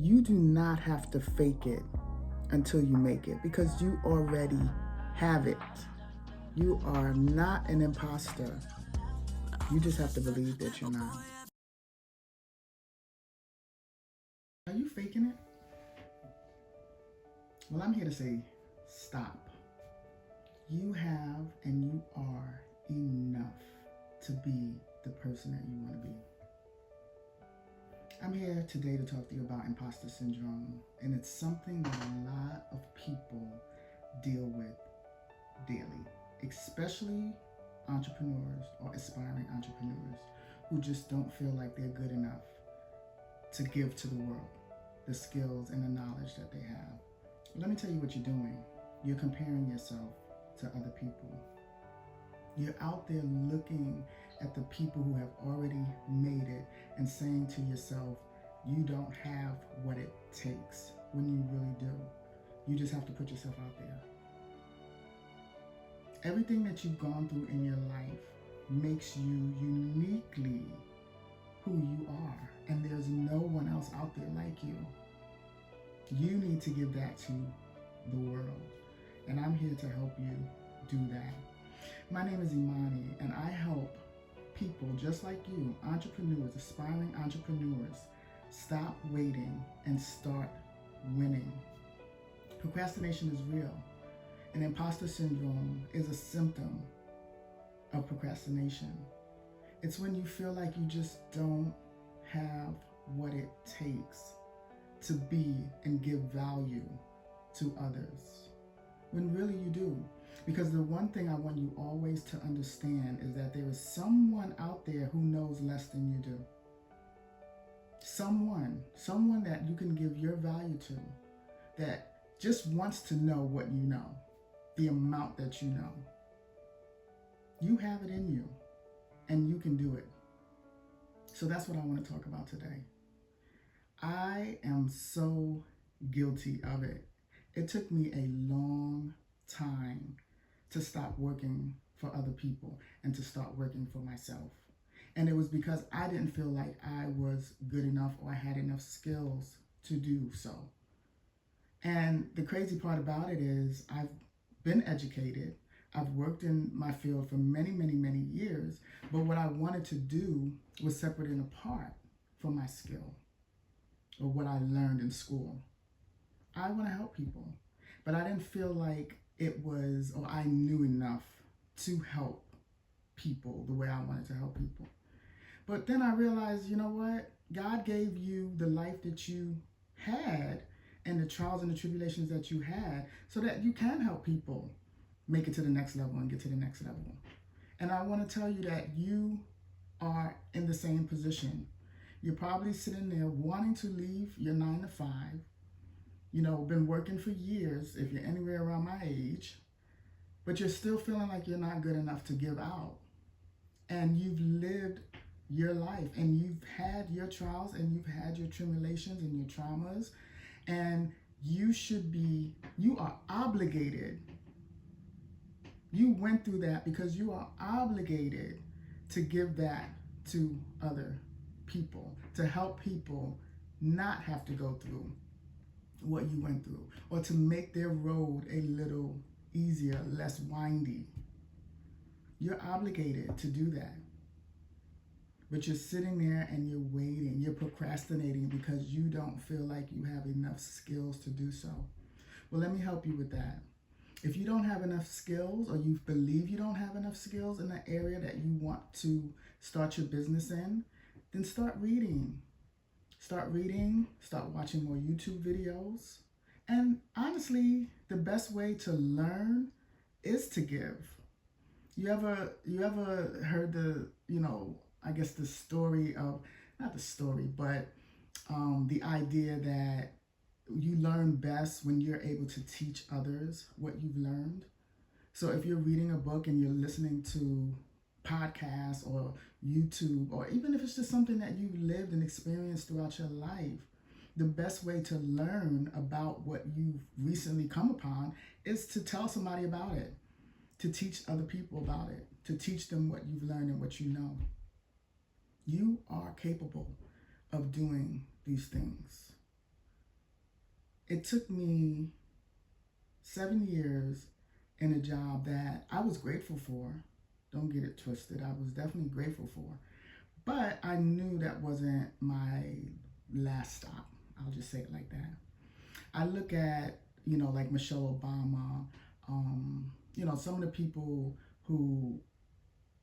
You do not have to fake it until you make it, because you already have it. You are not an imposter. You just have to believe that you're not. Are you faking it? Well, I'm here to say stop. You have and you are enough to be the person that you want to be. I'm here today to talk to you about imposter syndrome, and it's something that a lot of people deal with daily, especially entrepreneurs or aspiring entrepreneurs who just don't feel like they're good enough to give to the world the skills and the knowledge that they have. Let me tell you what you're doing. You're comparing yourself to other people. You're out there looking at the people who have already made it and saying to yourself, you don't have what it takes, when you really do. You just have to put yourself out there. Everything that you've gone through in your life makes you uniquely who you are, and there's no one else out there like you. You need to give that to the world, and I'm here to help you do that. My name is Imani, and I help people just like you, entrepreneurs, aspiring entrepreneurs, stop waiting and start winning. Procrastination is real, and imposter syndrome is a symptom of procrastination. It's when you feel like you just don't have what it takes to be and give value to others, when really you do. Because the one thing I want you always to understand is that there is someone out there who knows less than you do. Someone that you can give your value to, that just wants to know what you know, the amount that you know. You have it in you, and you can do it. So that's what I want to talk about today. I am so guilty of it. It took me a long time to stop working for other people and to start working for myself. And it was because I didn't feel like I was good enough or I had enough skills to do so. And the crazy part about it is I've been educated. I've worked in my field for many, many, many years. But what I wanted to do was separate and apart from my skill or what I learned in school. I want to help people, but I didn't feel like it was, or I knew enough to help people the way I wanted to help people. But then I realized, you know what? God gave you the life that you had and the trials and the tribulations that you had so that you can help people make it to the next level and get to the next level. And I want to tell you that you are in the same position. You're probably sitting there wanting to leave your 9 to 5, been working for years if you're anywhere around my age, but you're still feeling like you're not good enough to give out. And you've lived your life, and you've had your trials, and you've had your tribulations and your traumas, and you are obligated. You went through that because you are obligated to give that to other people, to help people not have to go through what you went through, or to make their road a little easier, less windy. You're obligated to do that. But you're sitting there and you're waiting, you're procrastinating because you don't feel like you have enough skills to do so. Well, let me help you with that. If you don't have enough skills, or you believe you don't have enough skills in the area that you want to start your business in, then start reading. Start watching more YouTube videos. And honestly, the best way to learn is to give. You ever heard the story of, not the story, but the idea that you learn best when you're able to teach others what you've learned. So if you're reading a book and you're listening to podcasts or YouTube, or even if it's just something that you've lived and experienced throughout your life, the best way to learn about what you've recently come upon is to tell somebody about it, to teach other people about it, to teach them what you've learned and what you know. You are capable of doing these things. It took me 7 years in a job that I was grateful for. Don't get it twisted. I was definitely grateful for. But I knew that wasn't my last stop. I'll just say it like that. I look at, like Michelle Obama, some of the people who,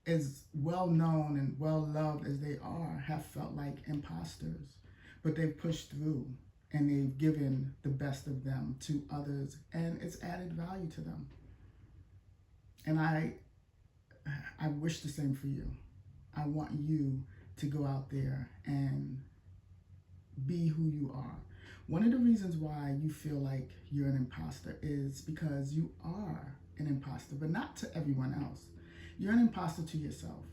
as well known and well loved as they are, have felt like imposters, but they've pushed through and they've given the best of them to others, and it's added value to them. And I wish the same for you. I want you to go out there and be who you are. One of the reasons why you feel like you're an imposter is because you are an imposter, but not to everyone else. You're an imposter to yourself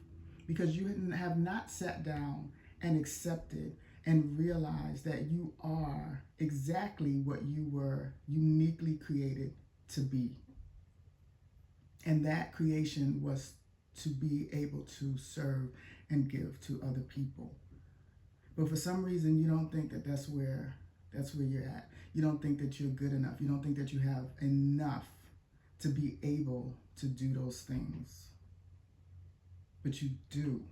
because you have not sat down and accepted and realized that you are exactly what you were uniquely created to be. And that creation was to be able to serve and give to other people. But for some reason, you don't think that that's where you're at. You don't think that you're good enough. You don't think that you have enough to be able to do those things. But you do.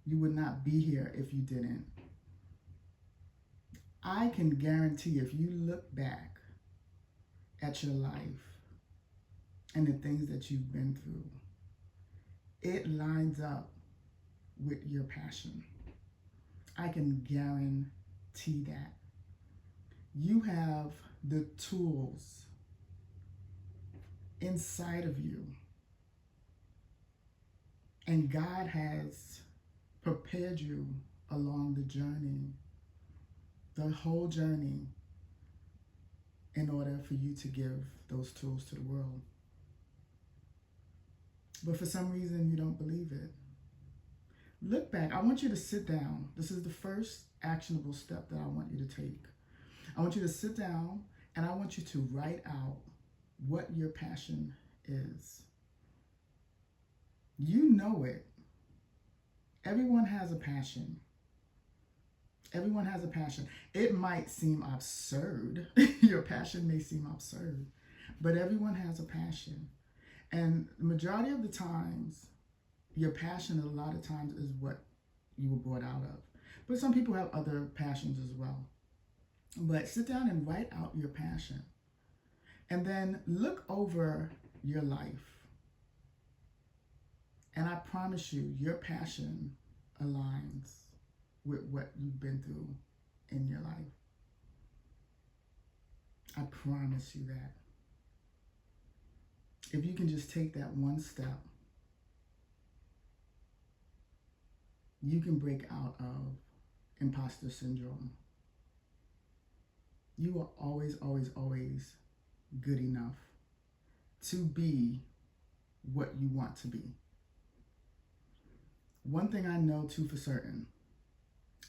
You would not be here if you didn't. I can guarantee if you look back at your life and the things that you've been through, it lines up with your passion. I can guarantee that. You have the tools inside of you, and God has prepared you along the journey, the whole journey, in order for you to give those tools to the world. But for some reason, you don't believe it. Look back. I want you to sit down. This is the first actionable step that I want you to take. I want you to sit down and I want you to write out what your passion is. You know it. Everyone has a passion. Everyone has a passion. It might seem absurd. Your passion may seem absurd, but everyone has a passion. And the majority of the times, your passion a lot of times is what you were brought out of. But some people have other passions as well. But sit down and write out your passion. And then look over your life. And I promise you, your passion aligns with what you've been through in your life. I promise you that. If you can just take that one step, you can break out of imposter syndrome. You are always, always, always good enough to be what you want to be. One thing I know too for certain,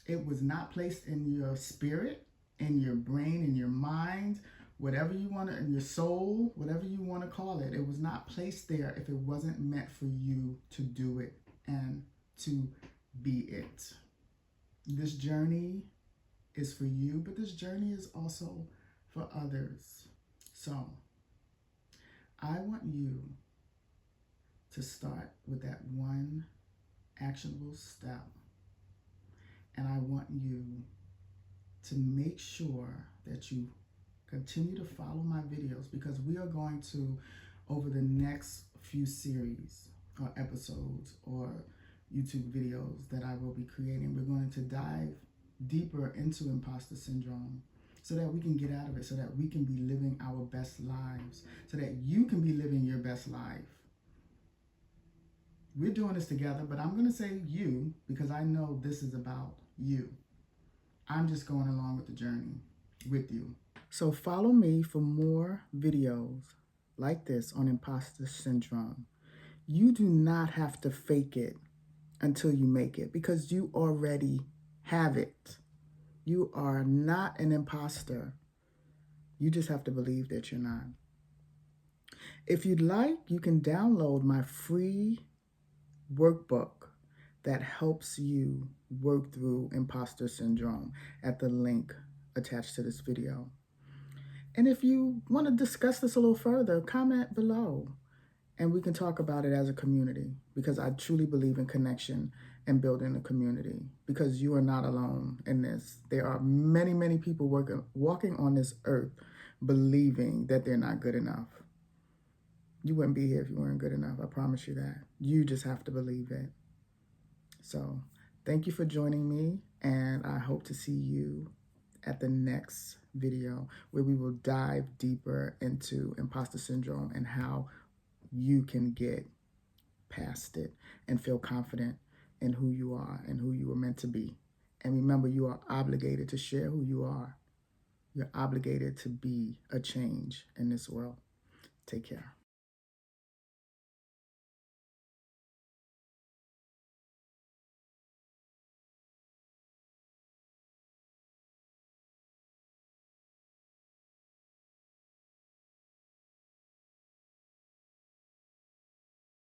it was not placed in your spirit, in your brain, in your mind, whatever you want to, in your soul, whatever you want to call it. It was not placed there if it wasn't meant for you to do it and to be it. This journey is for you, but this journey is also for others. So I want you to start with that one actionable step. And I want you to make sure that you continue to follow my videos, because we are going to, over the next few series or episodes or YouTube videos that I will be creating, we're going to dive deeper into imposter syndrome so that we can get out of it, so that we can be living our best lives, so that you can be living your best life. We're doing this together, but I'm going to say you because I know this is about you. I'm just going along with the journey with you. So follow me for more videos like this on imposter syndrome. You do not have to fake it until you make it, because you already have it. You are not an imposter. You just have to believe that you're not. If you'd like, you can download my free workbook that helps you work through imposter syndrome at the link attached to this video. And if you want to discuss this a little further, comment below and we can talk about it as a community, because I truly believe in connection and building a community, because you are not alone in this. There are many, many people walking on this earth believing that they're not good enough. You wouldn't be here if you weren't good enough. I promise you that. You just have to believe it. So thank you for joining me, and I hope to see you at the next video where we will dive deeper into imposter syndrome and how you can get past it and feel confident in who you are and who you were meant to be. And remember, you are obligated to share who you are. You're obligated to be a change in this world. Take care.